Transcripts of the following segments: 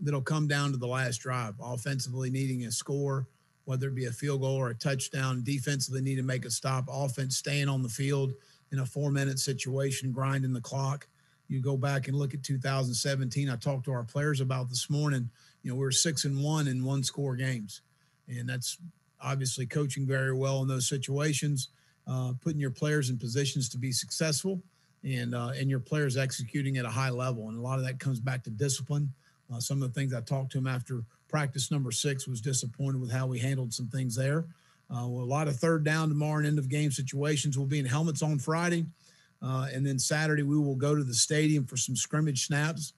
that'll come down to the last drive. Offensively needing a score, whether it be a field goal or a touchdown. Defensively need to make a stop. Offense staying on the field in a 4-minute situation, grinding the clock. You go back and look at 2017. I talked to our players about this morning. We were 6-1 in one-score games, and that's obviously coaching very well in those situations, putting your players in positions to be successful, and your players executing at a high level. And a lot of that comes back to discipline. Some of the things I talked to him after practice number 6 was disappointed with how we handled some things there. A lot of third down tomorrow and end of game situations. We'll be in helmets on Friday. And then Saturday we will go to the stadium for some scrimmage snaps.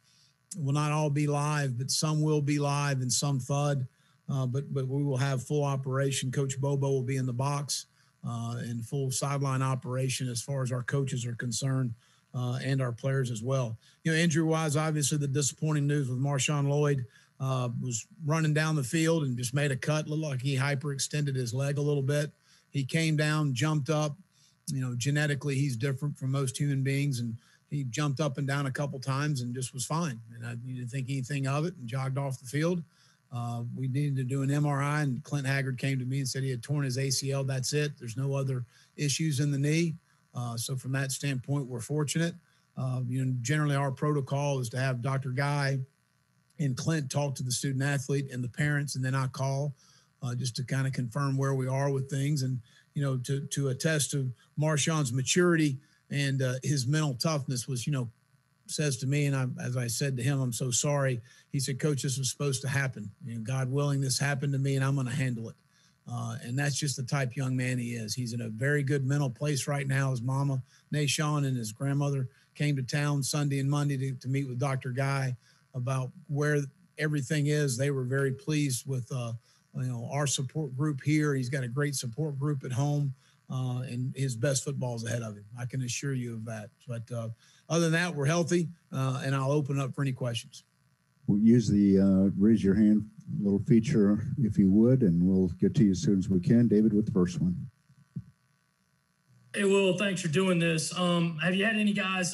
Will not all be live, but some will be live and some FUD. But we will have full operation. Coach Bobo will be in the box and full sideline operation as far as our coaches are concerned and our players as well. Injury-wise, obviously the disappointing news with Marshawn Lloyd was running down the field and just made a cut. Looked like he hyperextended his leg a little bit. He came down, jumped up. Genetically he's different from most human beings, and he jumped up and down a couple times and just was fine. And I didn't think anything of it and jogged off the field. We needed to do an MRI, and Clint Haggard came to me and said he had torn his ACL. That's it. There's no other issues in the knee. So from that standpoint, we're fortunate. Generally our protocol is to have Dr. Guy and Clint talk to the student athlete and the parents, and then I call just to kind of confirm where we are with things. And, to attest to Marshawn's maturity and his mental toughness was, says to me, and as I said to him, I'm so sorry. He said, Coach, this was supposed to happen. God willing, this happened to me, and I'm going to handle it. And that's just the type young man he is. He's in a very good mental place right now. His mama, Nashawn, and his grandmother came to town Sunday and Monday to meet with Dr. Guy about where everything is. They were very pleased with, our support group here. He's got a great support group at home, and his best football is ahead of him. I can assure you of that. But other than that, we're healthy, and I'll open up for any questions. We'll use the raise your hand little feature if you would, and we'll get to you as soon as we can. David with the first one. Hey, Will, thanks for doing this. Have you had any guys,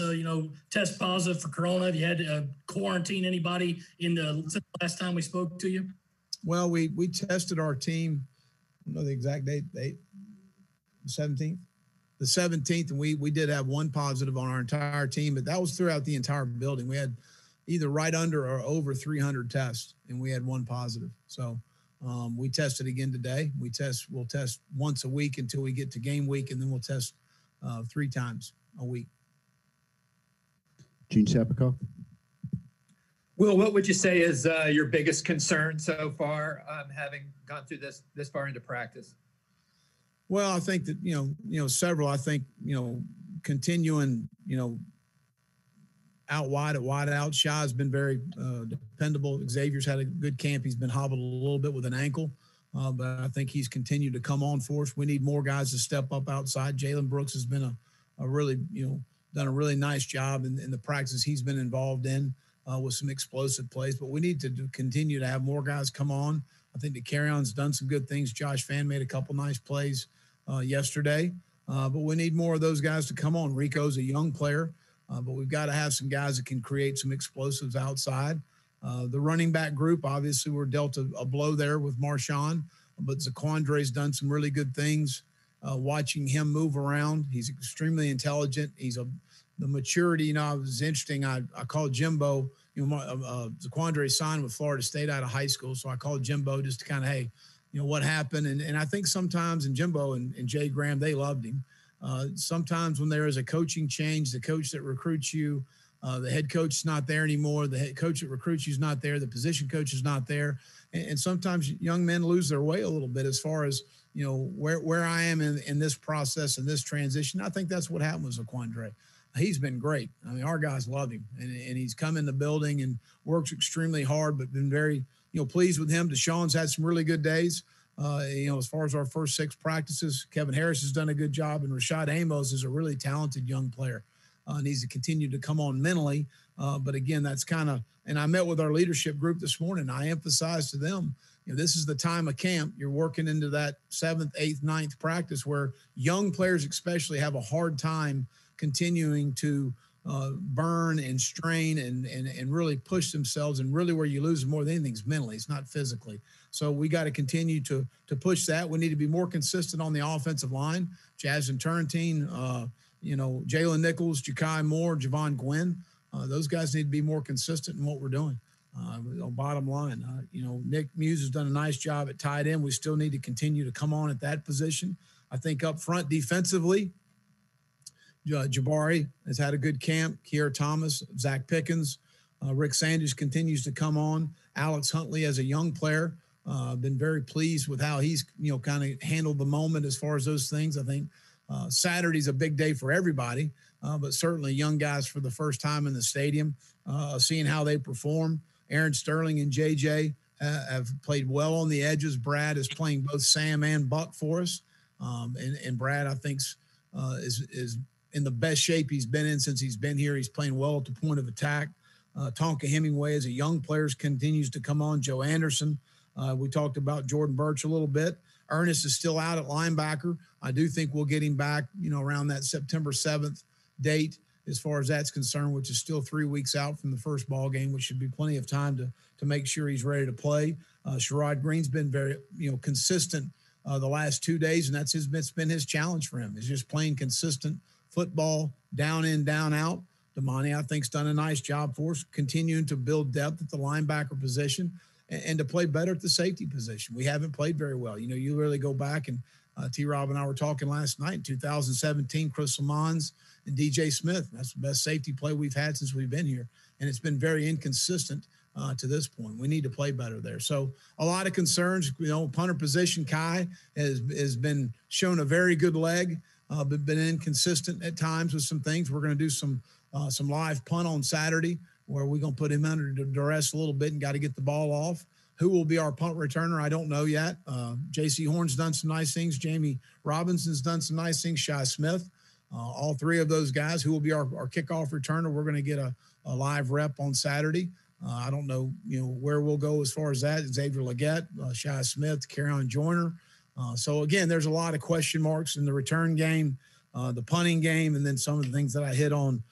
test positive for Corona? Have you had to quarantine anybody since the last time we spoke to you? Well, we tested our team. I don't know the exact date, the 17th. The 17th, and we did have one positive on our entire team, but that was throughout the entire building. We had either right under or over 300 tests, and we had one positive. So we tested again today. We'll test once a week until we get to game week, and then we'll test 3 times a week. Gene Sapakoff. Will, what would you say is your biggest concern so far, having gone through this far into practice? Well, I think that, several. I think, continuing, out wide at wide out. Shai's been very dependable. Xavier's had a good camp. He's been hobbled a little bit with an ankle, but I think he's continued to come on for us. We need more guys to step up outside. Jalen Brooks has been a really, done a really nice job in the practices he's been involved in with some explosive plays. But we need to continue to have more guys come on. I think the carry-on's done some good things. Josh Fan made a couple nice plays yesterday, but we need more of those guys to come on. Rico's a young player, but we've got to have some guys that can create some explosives outside. The running back group, obviously, we're dealt a blow there with Marshawn, but Zaquandre's done some really good things. Watching him move around, he's extremely intelligent. The maturity, it was interesting. I called Jimbo. Zaquandre signed with Florida State out of high school, so I called Jimbo just to kind of, what happened. And I think sometimes, and Jimbo and Jay Graham, they loved him. Sometimes when there is a coaching change, the coach that recruits you, the head coach is not there anymore. The head coach that recruits you is not there. The position coach is not there. And sometimes young men lose their way a little bit as far as, where I am in this process and this transition. I think that's what happened with Zaquandre. He's been great. I mean, our guys love him, and he's come in the building and works extremely hard, but been very, pleased with him. Deshaun's had some really good days. As far as our first 6 practices, Kevin Harris has done a good job, and Rashad Amos is a really talented young player. Needs to continue to come on mentally. But again, that's kind of, and I met with our leadership group this morning. I emphasized to them, this is the time of camp. You're working into that 7th, 8th, 9th practice where young players especially have a hard time continuing to burn and strain and really push themselves. And really where you lose more than anything is mentally. It's not physically. So we got to continue to push that. We need to be more consistent on the offensive line. Jazz and Turrentine, Jalen Nichols, Ja'Kai Moore, Javon Gwynn. Those guys need to be more consistent in what we're doing. Bottom line, Nick Muse has done a nice job at tight end. We still need to continue to come on at that position. I think up front defensively, Jabari has had a good camp. Kier Thomas, Zach Pickens, Rick Sanders continues to come on. Alex Huntley as a young player, been very pleased with how he's kind of handled the moment as far as those things. I think Saturday's a big day for everybody, but certainly young guys for the first time in the stadium, seeing how they perform. Aaron Sterling and JJ have played well on the edges. Brad is playing both Sam and Buck for us, and Brad I think is in the best shape he's been in since he's been here. He's playing well at the point of attack. Tonka Hemingway as a young player continues to come on. Joe Anderson. We talked about Jordan Birch a little bit. Ernest is still out at linebacker. I do think we'll get him back, around that September 7th date as far as that's concerned, which is still 3 weeks out from the first ball game, which should be plenty of time to make sure he's ready to play. Sherrod Green's been very, consistent the last 2 days, and it's been his challenge for him. Is just playing consistent football, down in, down out. Damani, I think, has done a nice job for us, continuing to build depth at the linebacker position and to play better at the safety position. We haven't played very well. You really go back, and T-Rob and I were talking last night in 2017, Chris Lamons and DJ Smith. That's the best safety play we've had since we've been here, and it's been very inconsistent to this point. We need to play better there. So a lot of concerns. Punter position, Kai has been shown a very good leg, but been inconsistent at times with some things. We're going to do some live punt on Saturday where we're going to put him under duress a little bit and got to get the ball off. Who will be our punt returner? I don't know yet. J.C. Horn's done some nice things. Jamie Robinson's done some nice things. Shy Smith. All three of those guys. Who will be our kickoff returner? We're going to get a live rep on Saturday. I don't know, where we'll go as far as that. Xavier Leggett, Shy Smith, Carrion Joyner. So, again, there's a lot of question marks in the return game, the punting game, and then some of the things that I hit on,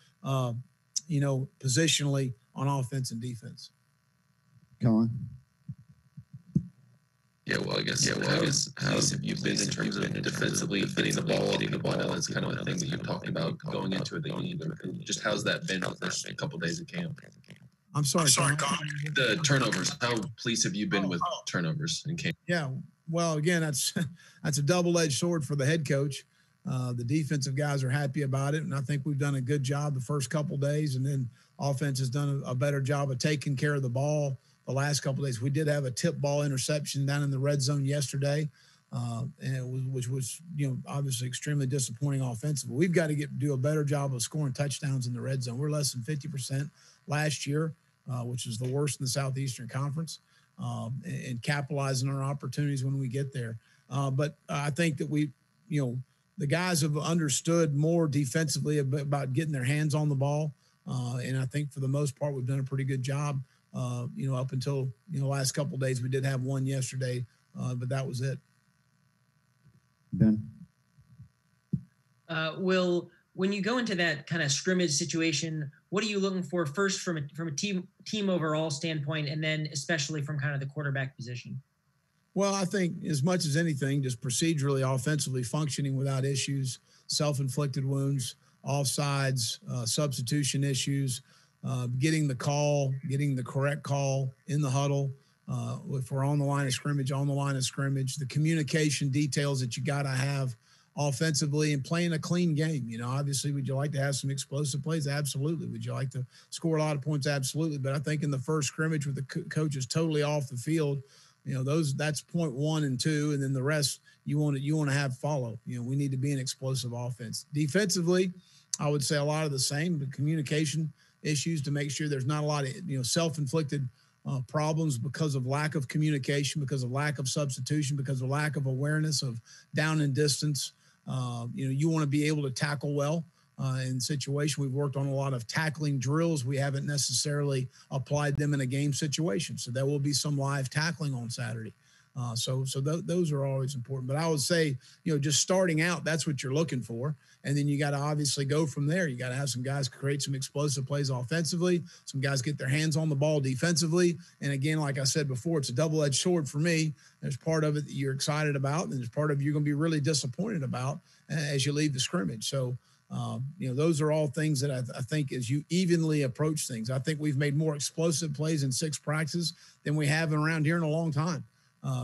positionally on offense and defense. Colin? Yeah, well, I guess how have you been in terms of defensively getting the ball? That's kind of the thing that you've talked about going into the game. Just how's that been the first couple of days of camp? I'm sorry, Colin. The turnovers. How pleased have you been with turnovers in camp? Yeah, well, again, that's a double-edged sword for the head coach. The defensive guys are happy about it, and I think we've done a good job the first couple of days, and then offense has done a better job of taking care of the ball the last couple of days. We did have a tip ball interception down in the red zone yesterday, which was obviously extremely disappointing offensively. We've got to do a better job of scoring touchdowns in the red zone. We're less than 50% last year, which is the worst in the Southeastern Conference, and capitalizing on our opportunities when we get there. But I think that the guys have understood more defensively about getting their hands on the ball. And I think for the most part, we've done a pretty good job, up until, last couple of days. We did have one yesterday, but that was it. Ben? Will, when you go into that kind of scrimmage situation, what are you looking for first from a team overall standpoint, and then especially from kind of the quarterback position? Well, I think as much as anything, just procedurally, offensively functioning without issues, self-inflicted wounds, offsides, substitution issues, getting the correct call in the huddle. If we're on the line of scrimmage, the communication details that you got to have offensively, and playing a clean game. Obviously, would you like to have some explosive plays? Absolutely. Would you like to score a lot of points? Absolutely. But I think in the first scrimmage with the coaches totally off the field, that's point 1 and 2, and then the rest you want to have follow. We need to be an explosive offense. Defensively, I would say a lot of the same, the communication issues to make sure there's not a lot of self-inflicted problems because of lack of communication, because of lack of substitution, because of lack of awareness of down and distance. You want to be able to tackle well in situation. We've worked on a lot of tackling drills. We haven't necessarily applied them in a game situation. So there will be some live tackling on Saturday. Those are always important. But I would say, just starting out, that's what you're looking for. And then you got to obviously go from there. You got to have some guys create some explosive plays offensively, some guys get their hands on the ball defensively. And again, like I said before, it's a double-edged sword for me. There's part of it that you're excited about, and there's part of it you're going to be really disappointed about as you leave the scrimmage. So, those are all things that I think as you evenly approach things. I think we've made more explosive plays in 6 practices than we have around here in a long time.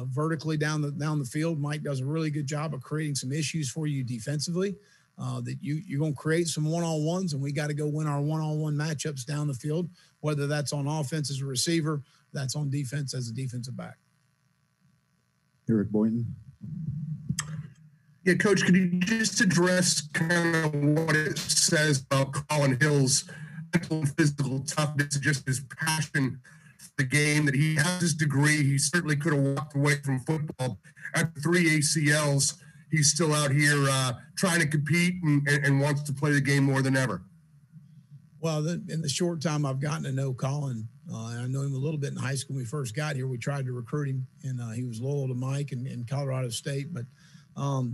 Vertically down the field, Mike does a really good job of creating some issues for you defensively. That you're going to create some one-on-ones, and we got to go win our one-on-one matchups down the field, whether that's on offense as a receiver, that's on defense as a defensive back. Eric Boynton. Yeah, Coach, could you just address kind of what it says about Colin Hill's mental and physical toughness, just his passion for the game, that he has his degree. He certainly could have walked away from football after 3 ACLs. He's still out here trying to compete and wants to play the game more than ever. Well, in the short time I've gotten to know Colin, and I know him a little bit in high school when we first got here. We tried to recruit him, and he was loyal to Mike in Colorado State. But,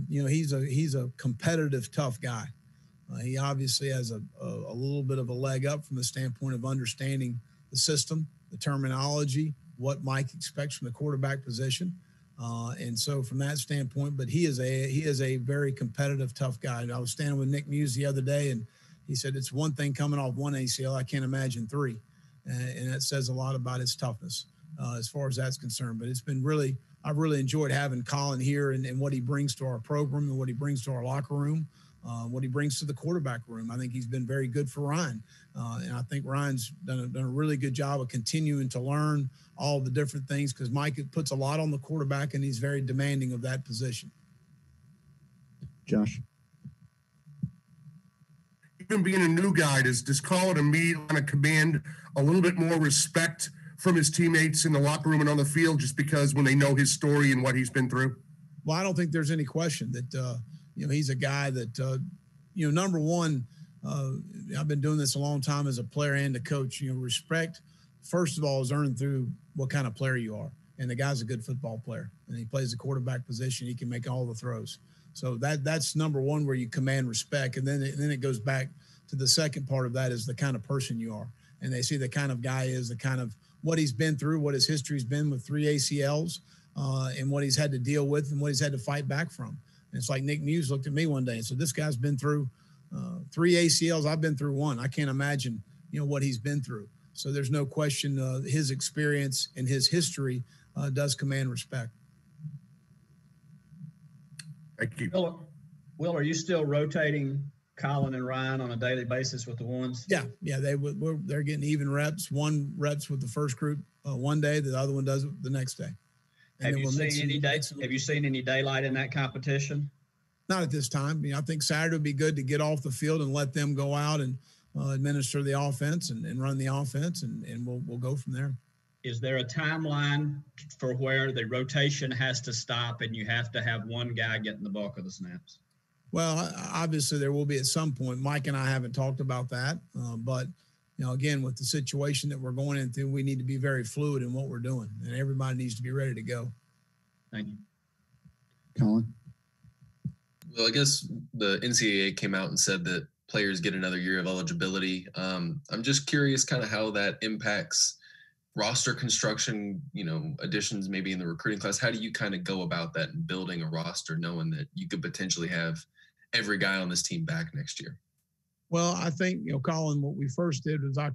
he's a competitive, tough guy. He obviously has a little bit of a leg up from the standpoint of understanding the system, the terminology, what Mike expects from the quarterback position. And so from that standpoint, but he is a very competitive, tough guy. And I was standing with Nick Muse the other day, and he said, it's one thing coming off 1 ACL. I can't imagine 3. And that says a lot about his toughness as far as that's concerned. But I've really enjoyed having Colin here and what he brings to our program and what he brings to our locker room, what he brings to the quarterback room. I think he's been very good for Ryan. And I think Ryan's done a really good job of continuing to learn all the different things, because Mike puts a lot on the quarterback, and he's very demanding of that position. Josh. Even being a new guy, does Colin immediately want to command a little bit more respect from his teammates in the locker room and on the field, just because when they know his story and what he's been through? Well, I don't think there's any question that, he's a guy that, number one, I've been doing this a long time as a player and a coach. Respect, first of all, is earned through what kind of player you are. And the guy's a good football player, and he plays the quarterback position. He can make all the throws. So that's number one, where you command respect. And then it goes back to the second part of that, is the kind of person you are. And they see the kind of guy is, the kind of what he's been through, what his history's been with 3 ACLs, and what he's had to deal with and what he's had to fight back from. And it's like Nick Muse looked at me one day and said, this guy's been through 3 ACLs. I've been through 1. I can't imagine, what he's been through. So there's no question his experience and his history does command respect. Thank you. Will, are you still rotating Colin and Ryan on a daily basis with the ones? Yeah, they're getting even reps. One reps with the first group one day, the other one does it the next day. And Have you seen any daylight in that competition? Not at this time. I think Saturday would be good to get off the field and let them go out and administer the offense and run the offense, and we'll go from there. Is there a timeline for where the rotation has to stop and you have to have one guy getting the bulk of the snaps? Well, obviously there will be at some point. Mike and I haven't talked about that, but again, with the situation that we're going into, we need to be very fluid in what we're doing, and everybody needs to be ready to go. Thank you. Colin. Well, I guess the NCAA came out and said that players get another year of eligibility. I'm just curious kind of how that impacts roster construction, additions maybe in the recruiting class. How do you kind of go about that and building a roster, knowing that you could potentially have every guy on this team back next year? Well, I think, Colin, what we first did was I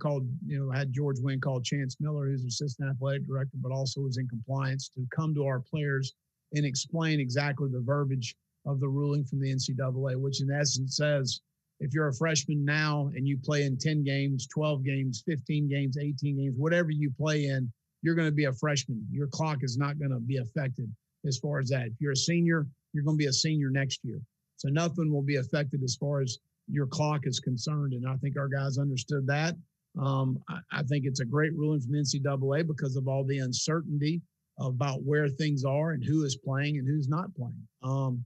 had George Wynn call Chance Miller, who's assistant athletic director, but also was in compliance, to come to our players and explain exactly the verbiage of the ruling from the NCAA, which in essence says, if you're a freshman now and you play in 10 games, 12 games, 15 games, 18 games, whatever you play in, you're going to be a freshman. Your clock is not going to be affected as far as that. If you're a senior, you're going to be a senior next year. So nothing will be affected as far as your clock is concerned. And I think our guys understood that. I think it's a great ruling from the NCAA because of all the uncertainty about where things are and who is playing and who's not playing.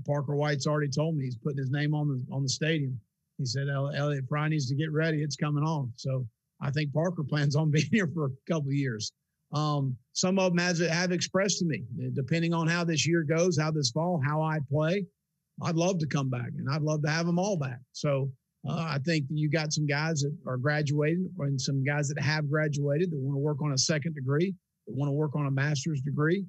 Parker White's already told me he's putting his name on the stadium. He said, Elliott Fry needs to get ready. It's coming on. So I think Parker plans on being here for a couple of years. Some of them have expressed to me, depending on how this year goes, how this fall, how I play, I'd love to come back, and I'd love to have them all back. So I think you got some guys that are graduating and some guys that have graduated that want to work on a second degree, that want to work on a master's degree.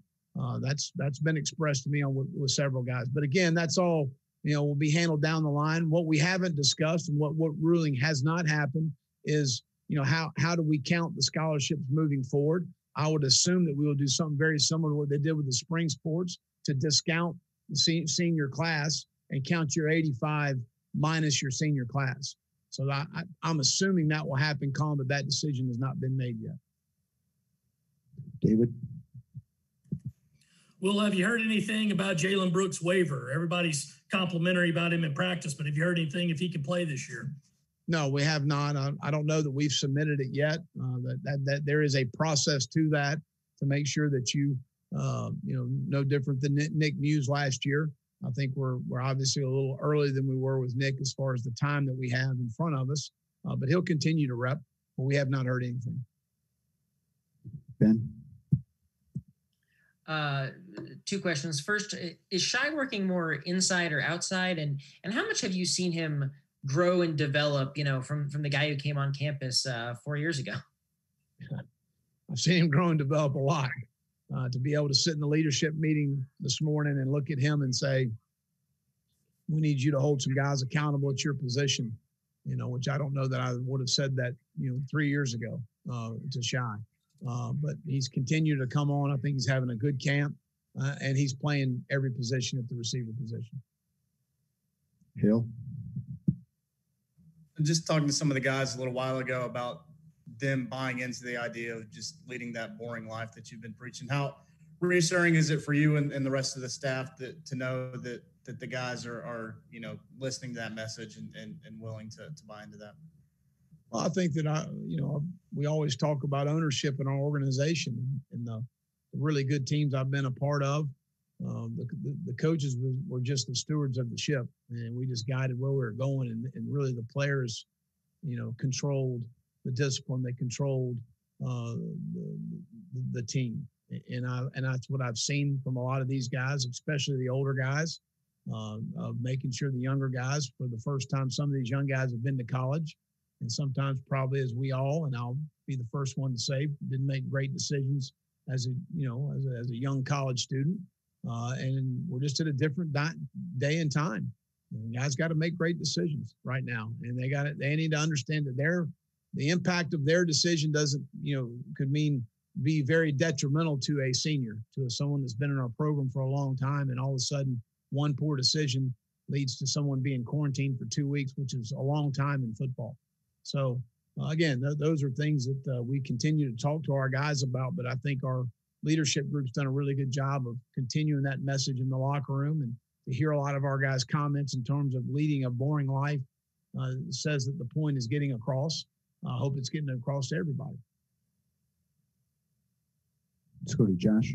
That's been expressed to me with several guys. But again, that's all, will be handled down the line. What we haven't discussed and what ruling has not happened is, how do we count the scholarships moving forward? I would assume that we will do something very similar to what they did with the spring sports to discount the senior class and count your 85 minus your senior class. So I'm assuming that will happen, Colin, but that decision has not been made yet. David? Will, have you heard anything about Jalen Brooks' waiver? Everybody's complimentary about him in practice, but have you heard anything if he can play this year? No, we have not. I don't know that we've submitted it yet. That there is a process to that to make sure that no different than Nick Muse last year. I think we're obviously a little earlier than we were with Nick as far as the time that we have in front of us. But he'll continue to rep, but we have not heard anything. Ben? Two questions. First, is Shai working more inside or outside? And how much have you seen him grow and develop, from the guy who came on campus 4 years ago? I've seen him grow and develop a lot. To be able to sit in the leadership meeting this morning and look at him and say, we need you to hold some guys accountable at your position, which I don't know that I would have said that, 3 years ago to Shai. But he's continued to come on. I think he's having a good camp, and he's playing every position at the receiver position. Hill? Just talking to some of the guys a little while ago about them buying into the idea of just leading that boring life that you've been preaching. How reassuring is it for you and the rest of the staff to know that the guys are listening to that message and willing to buy into that? Well, I think that we always talk about ownership in our organization and the really good teams I've been a part of. The coaches were just the stewards of the ship, and we just guided where we were going. And really the players, controlled the discipline. They controlled the team. And that's what I've seen from a lot of these guys, especially the older guys, of making sure the younger guys, for the first time, some of these young guys have been to college, and sometimes probably as we all, and I'll be the first one to say, didn't make great decisions as a young college student. And we're just at a different day and time. And guys got to make great decisions right now, and they need to understand that the impact of their decision doesn't, could be very detrimental to a senior, to someone that's been in our program for a long time, and all of a sudden one poor decision leads to someone being quarantined for 2 weeks, which is a long time in football. So again, those are things that we continue to talk to our guys about, but I think our leadership group's done a really good job of continuing that message in the locker room, and to hear a lot of our guys' comments in terms of leading a boring life says that the point is getting across. I hope it's getting across to everybody. Let's go to Josh.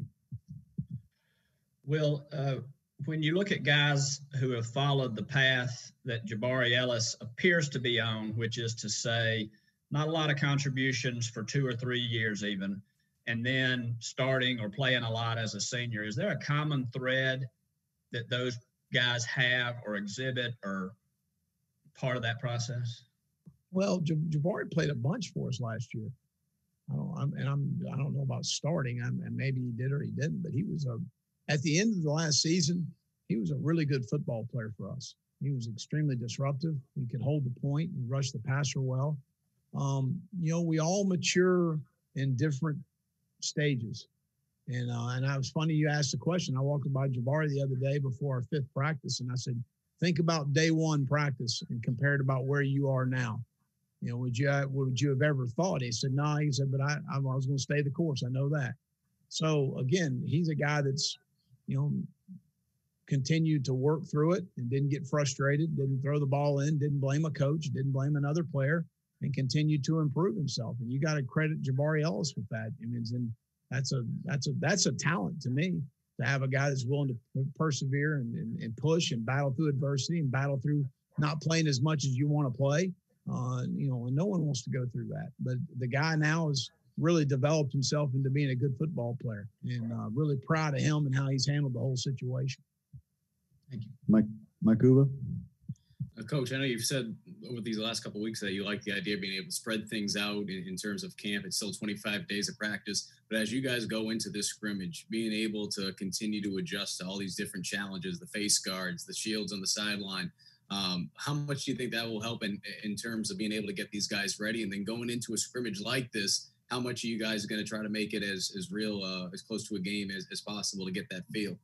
Will, when you look at guys who have followed the path that Jabari Ellis appears to be on, which is to say not a lot of contributions for 2 or 3 years even, and then starting or playing a lot as a senior, is there a common thread that those guys have or exhibit or part of that process? Well, Jabari played a bunch for us last year. I don't know about starting. And maybe he did or he didn't, but he was at the end of the last season, he was a really good football player for us. He was extremely disruptive. He could hold the point. He rushed the passer well. We all mature in different stages. And it was funny you asked the question. I walked by Jabari the other day before our 5th practice, and I said, think about day 1 practice and compare it about where you are now. Would you have ever thought? He said, no. He said, but I was going to stay the course. I know that. So again, he's a guy that's, continued to work through it and didn't get frustrated, didn't throw the ball in, didn't blame a coach, didn't blame another player, and continued to improve himself. And you got to credit Jabari Ellis with that. And that's a talent to me, to have a guy that's willing to persevere and push and battle through adversity and battle through not playing as much as you want to play. And no one wants to go through that. But the guy now is, really developed himself into being a good football player, and really proud of him and how he's handled the whole situation. Thank you. Mike Uva. Coach, I know you've said over these last couple of weeks that you like the idea of being able to spread things out in terms of camp. It's still 25 days of practice, but as you guys go into this scrimmage, being able to continue to adjust to all these different challenges, the face guards, the shields on the sideline, how much do you think that will help in terms of being able to get these guys ready? And then going into a scrimmage like this, how much are you guys going to try to make it as real, as close to a game as possible to get that feel?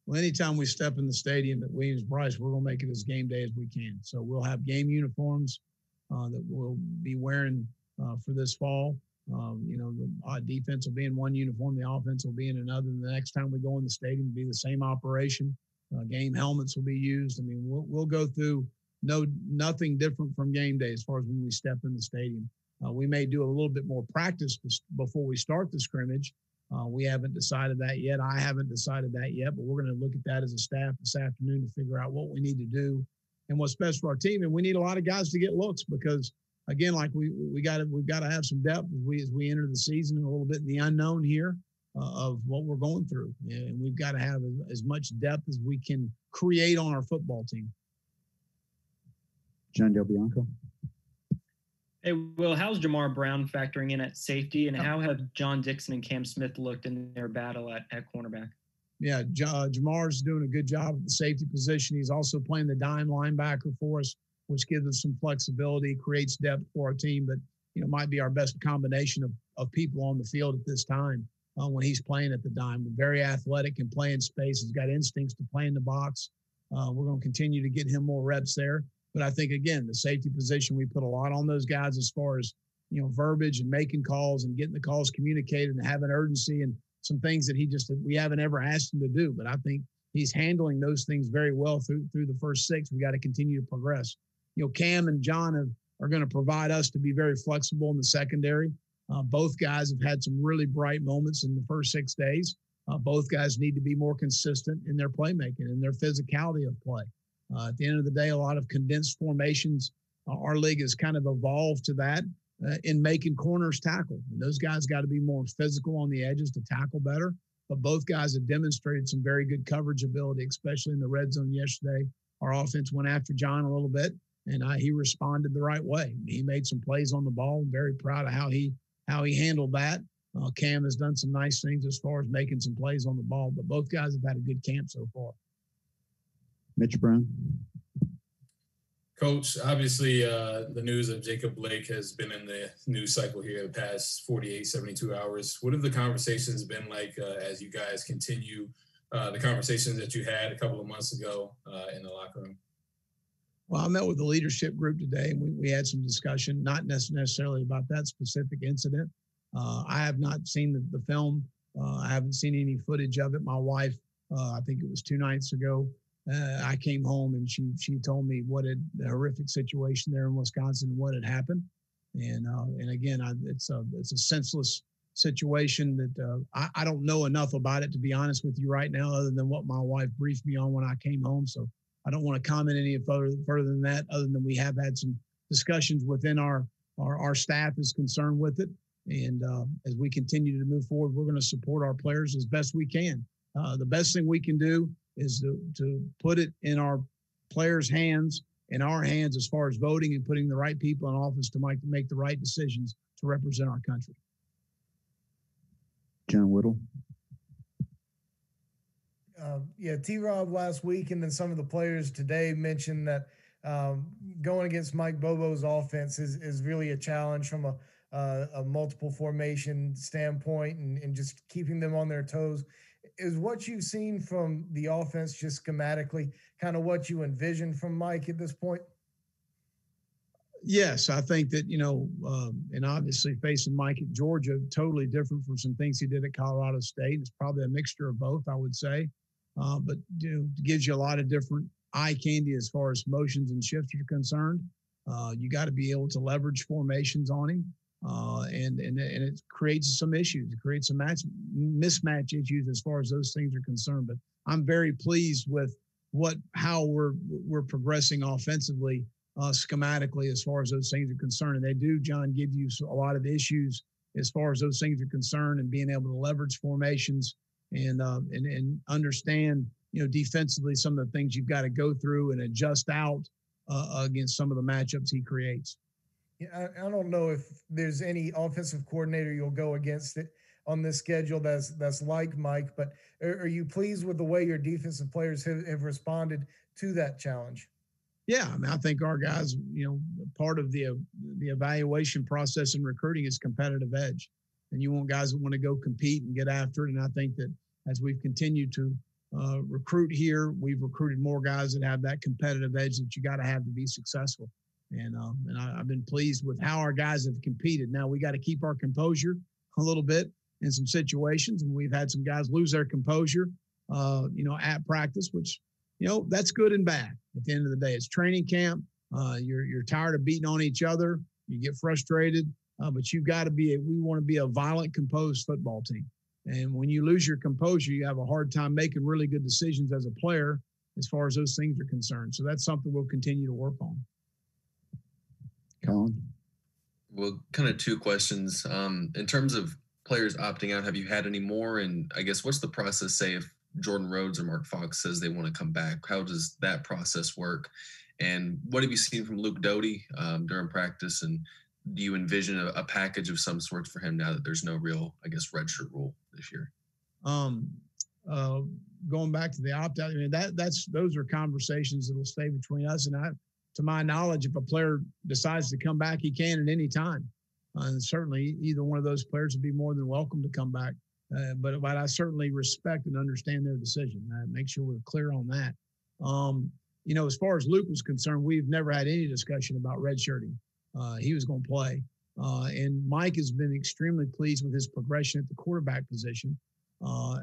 Well, anytime we step in the stadium at Williams-Brice, we're going to make it as game day as we can. So we'll have game uniforms that we'll be wearing for this fall. The defense will be in one uniform, the offense will be in another. And the next time we go in the stadium, it'll be the same operation. Game helmets will be used. I mean, we'll go through nothing different from game day as far as when we step in the stadium. We may do a little bit more practice before we start the scrimmage. We haven't decided that yet. I haven't decided that yet, but we're going to look at that as a staff this afternoon to figure out what we need to do and what's best for our team. And we need a lot of guys to get looks because, again, like we've got to have some depth as we enter the season and a little bit in the unknown here of what we're going through. And we've got to have as much depth as we can create on our football team. John Del Bianco. Hey, Will, how's Jamar Brown factoring in at safety, and how have John Dixon and Cam Smith looked in their battle at cornerback? Yeah, Jamar's doing a good job at the safety position. He's also playing the dime linebacker for us, which gives us some flexibility, creates depth for our team, but might be our best combination of people on the field at this time when he's playing at the dime. Very athletic and play in space. He's got instincts to play in the box. We're going to continue to get him more reps there. But I think, again, the safety position, we put a lot on those guys as far as, verbiage and making calls and getting the calls communicated and having urgency and some things that we haven't ever asked him to do. But I think he's handling those things very well through the first six. We got to continue to progress. Cam and John are going to provide us to be very flexible in the secondary. Both guys have had some really bright moments in the first 6 days. Both guys need to be more consistent in their playmaking and their physicality of play. At the end of the day, a lot of condensed formations. Our league has kind of evolved to that in making corners tackle. And those guys got to be more physical on the edges to tackle better. But both guys have demonstrated some very good coverage ability, especially in the red zone yesterday. Our offense went after John a little bit, and he responded the right way. He made some plays on the ball. I'm very proud of how he handled that. Cam has done some nice things as far as making some plays on the ball. But both guys have had a good camp so far. Mitch Brown. Coach, obviously the news of Jacob Blake has been in the news cycle here the past 48, 72 hours. What have the conversations been like as you guys continue the conversations that you had a couple of months ago in the locker room? Well, I met with the leadership group today, and we had some discussion, not necessarily about that specific incident. I have not seen the film. I haven't seen any footage of it. My wife, I think it was 2 nights ago, I came home and she told me the horrific situation there in Wisconsin and what had happened. And again, it's a senseless situation that I don't know enough about it, to be honest with you right now, other than what my wife briefed me on when I came home. So I don't want to comment any further than that, other than we have had some discussions within our staff is concerned with it. And as we continue to move forward, we're going to support our players as best we can. The best thing we can do is to put it in our players' hands, in our hands, as far as voting and putting the right people in office to make the right decisions to represent our country. John Whittle. T-Rob last week and then some of the players today mentioned that going against Mike Bobo's offense is really a challenge from a multiple formation standpoint and just keeping them on their toes. Is what you've seen from the offense just schematically kind of what you envision from Mike at this point? Yes, I think that, and obviously facing Mike at Georgia, totally different from some things he did at Colorado State. It's probably a mixture of both, I would say. But it gives you a lot of different eye candy as far as motions and shifts are concerned. You got to be able to leverage formations on him. And it creates some issues. It creates some mismatch issues as far as those things are concerned. But I'm very pleased with how we're progressing offensively, schematically, as far as those things are concerned. And they do, John, give you a lot of issues as far as those things are concerned, and being able to leverage formations and understand, defensively some of the things you've got to go through and adjust out against some of the matchups he creates. Yeah, I don't know if there's any offensive coordinator you'll go against it on this schedule that's like Mike, but are you pleased with the way your defensive players have responded to that challenge? Yeah, I mean, I think our guys, part of the evaluation process in recruiting is competitive edge, and you want guys that want to go compete and get after it. And I think that as we've continued to recruit here, we've recruited more guys that have that competitive edge that you got to have to be successful. And I've been pleased with how our guys have competed. Now we got to keep our composure a little bit in some situations, and we've had some guys lose their composure, at practice, which, that's good and bad. At the end of the day, it's training camp. You're tired of beating on each other. You get frustrated, but you've got to we want to be a violent, composed football team. And when you lose your composure, you have a hard time making really good decisions as a player as far as those things are concerned. So that's something we'll continue to work on. Colin? Well, kind of two questions. In terms of players opting out, have you had any more? And I guess what's the process, say, if Jordan Rhodes or Mark Fox says they want to come back? How does that process work? And what have you seen from Luke Doty during practice? And do you envision a package of some sort for him now that there's no real, I guess, redshirt rule this year? Going back to the opt-out, I mean, those are conversations that will stay between us. And to my knowledge, if a player decides to come back, he can at any time. And certainly either one of those players would be more than welcome to come back. But I certainly respect and understand their decision. Make sure we're clear on that. As far as Luke was concerned, we've never had any discussion about redshirting. He was going to play. And Mike has been extremely pleased with his progression at the quarterback position,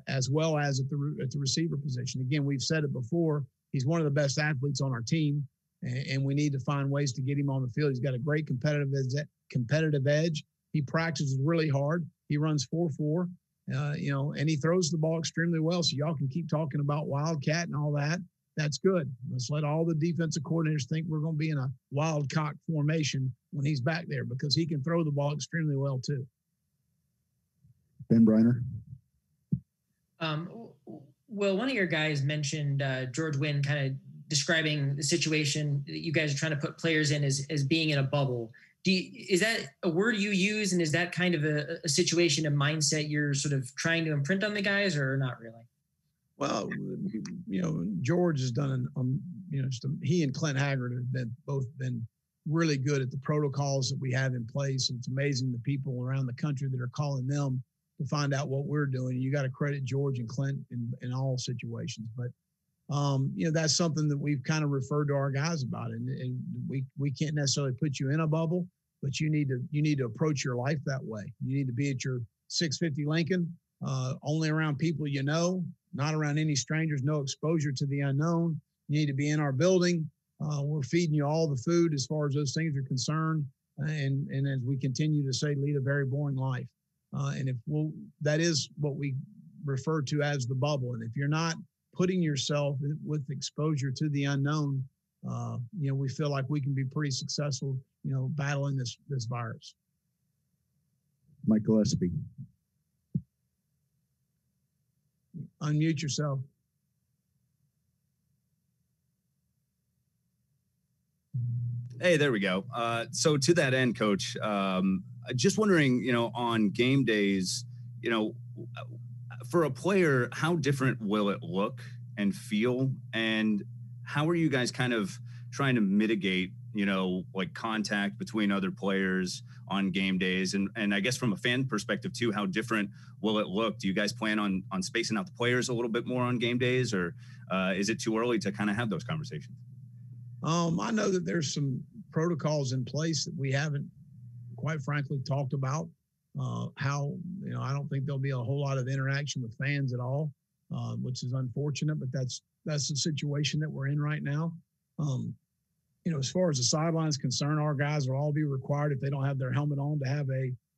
as well as at the receiver position. Again, we've said it before. He's one of the best athletes on our team, and we need to find ways to get him on the field. He's got a great competitive edge. He practices really hard. He runs 4.4. And he throws the ball extremely well. So y'all can keep talking about Wildcat and all that. That's good. Let's let all the defensive coordinators think we're going to be in a Wildcat formation when he's back there, because he can throw the ball extremely well too. Ben Briner. Well, one of your guys mentioned George Wynn kind of describing the situation that you guys are trying to put players in as being in a bubble. Is that a word you use, and is that kind of a situation, a mindset you're sort of trying to imprint on the guys, or not really? Well, George has done he and Clint Haggard have both been really good at the protocols that we have in place. And it's amazing the people around the country that are calling them to find out what we're doing. You got to credit George and Clint in all situations. But that's something that we've kind of referred to our guys about, and we can't necessarily put you in a bubble, but you need to approach your life that way. You need to be at your 650 Lincoln, only around people not around any strangers, no exposure to the unknown. You need to be in our building. We're feeding you all the food as far as those things are concerned, and as we continue to say, lead a very boring life. That is what we refer to as the bubble. And if you're not putting yourself with exposure to the unknown, we feel like we can be pretty successful, battling this virus. Mike Gillespie. Unmute yourself. Hey, there we go. So to that end, Coach, just wondering, on game days, for a player, how different will it look and feel? And how are you guys kind of trying to mitigate, like contact between other players on game days? And I guess from a fan perspective too, how different will it look? Do you guys plan on spacing out the players a little bit more on game days, or is it too early to kind of have those conversations? I know that there's some protocols in place that we haven't, quite frankly, talked about. How, I don't think there'll be a whole lot of interaction with fans at all, which is unfortunate, but that's the situation that we're in right now. As far as the sideline is concerned, our guys will all be required, if they don't have their helmet on, to have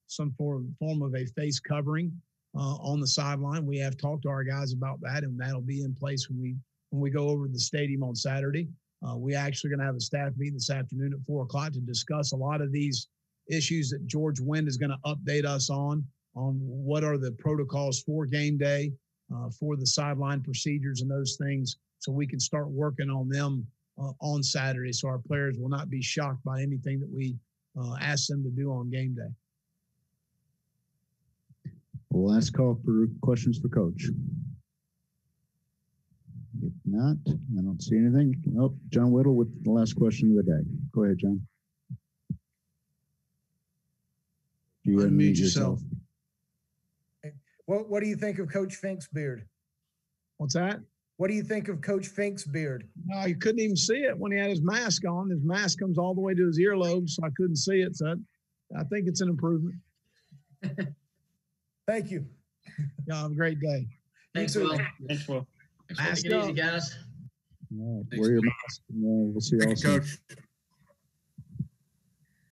some form of a face covering on the sideline. We have talked to our guys about that, and that'll be in place when we go over to the stadium on Saturday. We actually going to have a staff meeting this afternoon at 4:00 to discuss a lot of these issues that George Wynn is going to update us on what are the protocols for game day, for the sideline procedures and those things, so we can start working on them on Saturday, so our players will not be shocked by anything that we ask them to do on game day. Last call for questions for Coach. If not, I don't see anything. Nope. John Whittle with the last question of the day. Go ahead, John. Do you unmute yourself? What do you think of Coach Fink's beard? What's that? What do you think of Coach Fink's beard? No, you couldn't even see it when he had his mask on. His mask comes all the way to his earlobes, so I couldn't see it. So I think it's an improvement. Thank you. Y'all have a great day. Thanks, Will. Thanks, Will. Take it easy, guys. All right. Wear your mask. And, we'll see you all soon. Coach.